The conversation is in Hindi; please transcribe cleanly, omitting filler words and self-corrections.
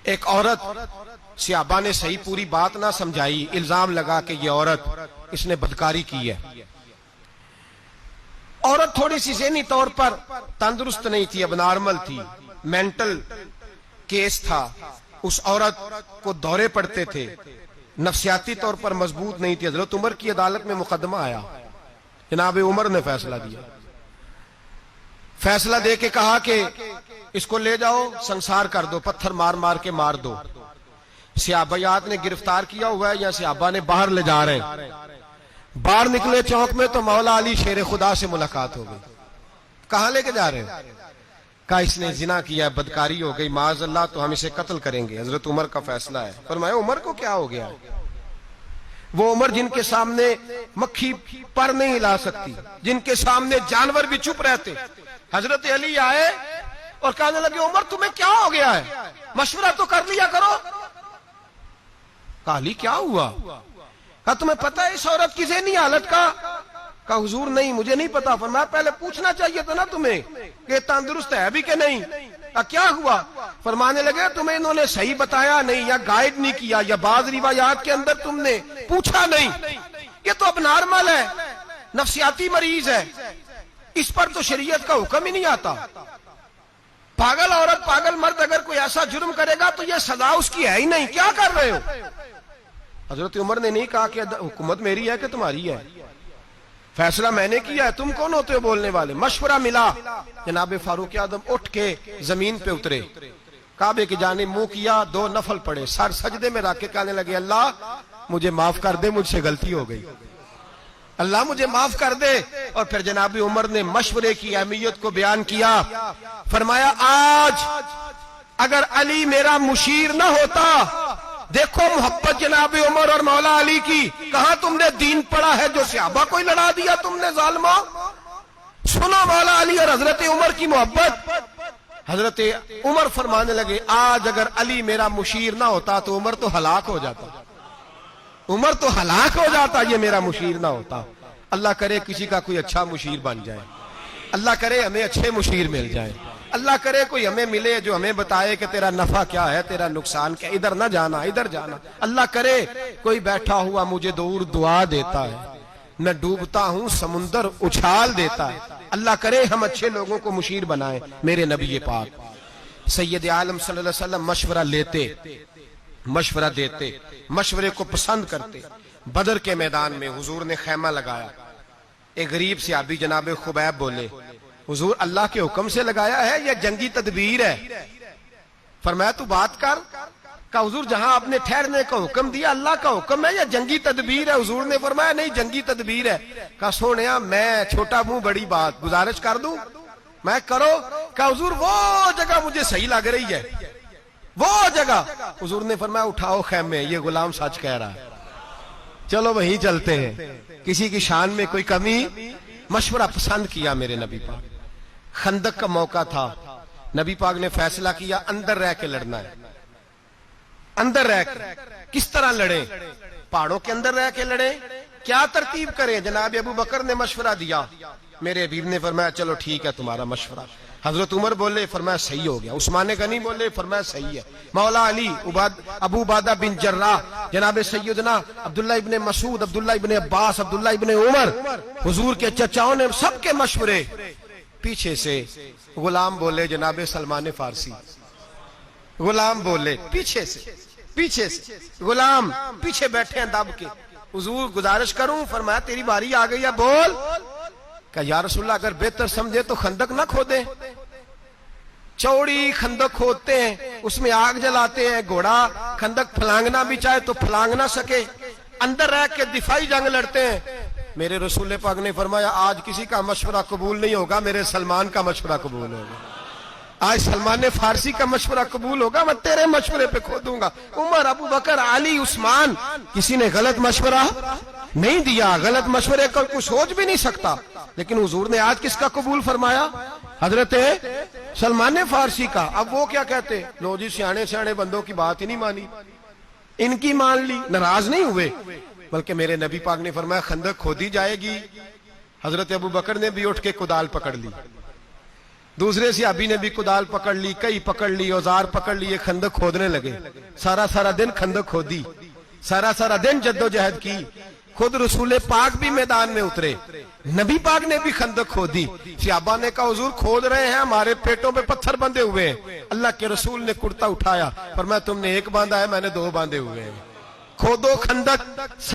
एक औरत, सहाबा ने सही पूरी बात ना समझाई, इल्जाम लगा कि ये औरत इसने बदकारी की है। औरत थोड़ी सी ज़हनी तौर पर तंदुरुस्त नहीं थी, अब नॉर्मल थी, मेंटल केस था। उस औरत को दौरे पड़ते थे, नफ्सियाती तौर पर मजबूत नहीं थी। हजरत उमर की अदालत में मुकदमा आया, जनाब उमर ने फैसला दिया। फैसला दे के कहा कि इसको ले जाओ, संसार कर दो, पत्थर मार मार के मार दो। सहाबायात ने गिरफ्तार किया हुआ है या सहाबा ने बाहर ले जा रहे हैं। बाहर निकले चौक में तो मौला अली शेर खुदा से मुलाकात हो गई। कहां लेके जा रहे हैं? कहा इसने जिना किया, बदकारी हो गई, माज़अल्लाह, तो हम इसे कत्ल करेंगे। हजरत उमर का फैसला है। फरमाया उमर को क्या हो गया? वो उमर जिनके सामने मक्खी पर नहीं हिला सकती, जिनके सामने जानवर भी चुप रहते। हजरत अली आए और कहने लगे उमर तुम्हें क्या हो गया है, मशवरा तो कर लिया करो। कहा अली क्या हुआ? कहा तुम्हें पता है इस औरत की ज़हनी हालत का? कहा हुजूर नहीं, मुझे नहीं पता। फरमाया पहले पूछना चाहिए था ना तुम्हें कि तंदुरुस्त है भी कि नहीं। क्या हुआ? फरमाने लगे तुम्हें इन्होंने सही बताया नहीं, या गाइड नहीं किया, या बाज रिवायात के अंदर तुमने पूछा नहीं। ये तो अब नॉर्मल है, नफ्सियाती मरीज है, इस पर तो शरीयत का हुक्म ही नहीं आता। पागल औरत, पागल मर्द अगर कोई ऐसा जुर्म करेगा तो यह सजा उसकी है ही नहीं, क्या कर रहे हो? हजरत उमर ने नहीं कहा कि हुकूमत मेरी है कि तुम्हारी है, फैसला मैंने किया है, तुम कौन होते हो बोलने वाले? मशवरा मिला, जनाब फारूक आदम उठ के जमीन पे उतरे, काबे की जानिब मुंह किया, 2 नफल पड़े, सर सजदे में रख के कहने लगे अल्लाह मुझे माफ कर दे, मुझसे गलती हो गई, अल्लाह मुझे माफ कर दे। और फिर जनाब उमर ने मशवरे की अहमियत को बयान किया। फरमाया आज अगर अली मेरा मुशीर ना होता, देखो मोहब्बत जनाब उमर और मौला अली की, कहां तुमने दीन पढ़ा है जो सहाबा को लड़ा दिया तुमने जालिमो। सुनो मौला अली और हजरत उमर की मोहब्बत। हजरत उमर फरमाने लगे आज अगर अली मेरा मुशीर ना होता तो उमर तो हलाक हो जाता, उमर तो हलाक हो जाता, ये मेरा मुशीर ना होता। अल्लाह करे किसी का कोई अच्छा मुशीर बन जाए, अल्लाह करे हमें अच्छे मुशीर मिल जाए, अल्लाह करे कोई हमें मिले जो हमें बताए कि तेरा नफा क्या है, तेरा नुकसान क्या, इधर ना जाना इधर जाना। अल्लाह करे कोई बैठा हुआ मुझे दूर दुआ देता है, मैं डूबता हूं समुंदर उछाल देता है। अल्लाह करे हम अच्छे लोगों को मुशीर बनाए। मेरे नबी पाक सैयद आलम सल्लल्लाहु अलैहि वसल्लम मशवरा लेते, मशवरा देते, मशवरे को पसंद करते। बदर के मैदान में हुजूर ने खैमा लगाया। एक गरीब सहाबी जनाब खुबैब बोले हुजूर अल्लाह के हुक्म से लगाया है या जंगी तदबीर है? फरमाया तू बात कर। का हुजूर जहां आपने ठहरने का हुक्म दिया अल्लाह का हुक्म है या जंगी तदबीर है? हुजूर ने फरमाया नहीं जंगी तदबीर है। का सोनिया मैं छोटा मुंह बड़ी बात, गुजारिश कर दूं मैं करो। का हुजूर वो जगह मुझे सही लग रही है, वो जगह। हुजूर ने फरमाया उठाओ खैमे, ये गुलाम सच कह रहा है, चलो वहीं चलते हैं, किसी की शान में कोई कमी। मशवरा पसंद किया मेरे नबी पाक। खंदक का मौका था, नबी पाक ने फैसला किया अंदर रह के लड़ना है। अंदर रह के किस तरह लड़े? पहाड़ों के अंदर रह के लड़े, क्या तरतीब करें? जनाब अबू बकर ने मशवरा दिया, मेरे हबीब ने फरमाया चलो ठीक है तुम्हारा मशवरा। हजरत उमर बोले, फरमाया सही हो गया। उस्मान गनी बोले, फरमाया सही है। मौला अली, अबू उबादा बिन जर्राह, जनाब सैयदना अब्दुल्ला इब्ने मसूद, अब्दुल्ला इब्ने अब्बास, अब्दुल्ला इब्ने उमर, हुजूर के चचाओं ने सबके मशवरे। पीछे से गुलाम बोले, जनाब सलमान फारसी, गुलाम बोले पीछे से गुलाम पीछे बैठे हैं दब के। हुजूर गुजारिश करूं? फरमाया तेरी बारी आ गई है, बोल। क्या या रसूलल्लाह अगर बेहतर समझे तो खंदक ना खोदे, चौड़ी खंदक खोदते हैं, उसमें आग जलाते हैं, घोड़ा खंदक फलांगना भी चाहे तो फलांग ना सके, अंदर रह के दिफाई जंग लड़ते हैं। मेरे रसूल पाक ने फरमाया आज किसी का मशवरा कबूल नहीं होगा, मेरे सलमान का मशवरा कबूल होगा। आज सलमान फारसी का मशवरा कबूल होगा, मैं तेरे मशवरे पे खोदूंगा। उमर, अबू बकर, अली, उस्मान, किसी ने गलत मशवरा नहीं दिया, गलत मशवरे का कोई सोच भी नहीं सकता। लेकिन हुजूर ने आज किसका कबूल फरमाया? हजरत सलमान फारसी का। अब वो क्या कहते, लो जी सियाने सियाने बंदों की बात ही नहीं मानी, इनकी मान ली, नाराज नहीं हुए, बल्कि मेरे नबी पाक ने फरमाया खंदक खोदी जाएगी। हजरत अबू बकर ने भी उठ के कुदाल पकड़ ली, दूसरे सियाबी ने भी कुदाल पकड़ ली, कई पकड़ ली, औजार पकड़ लिए, खंदक खोदने लगे। सारा सारा दिन खंदक खोदी, सारा सारा दिन जद्दोजहद की। खुद रसूल पाक भी मैदान में उतरे, नबी पाक ने भी खंदक खोदी। सियाबा ने कहा हुजूर खोद रहे हैं, हमारे पेटों पे पत्थर बंधे हुए हैं। अल्लाह के रसूल ने कुर्ता उठाया, फरमाया तुमने एक बांधा है, मैंने दो बांधे हुए हैं, खोदो खंदक।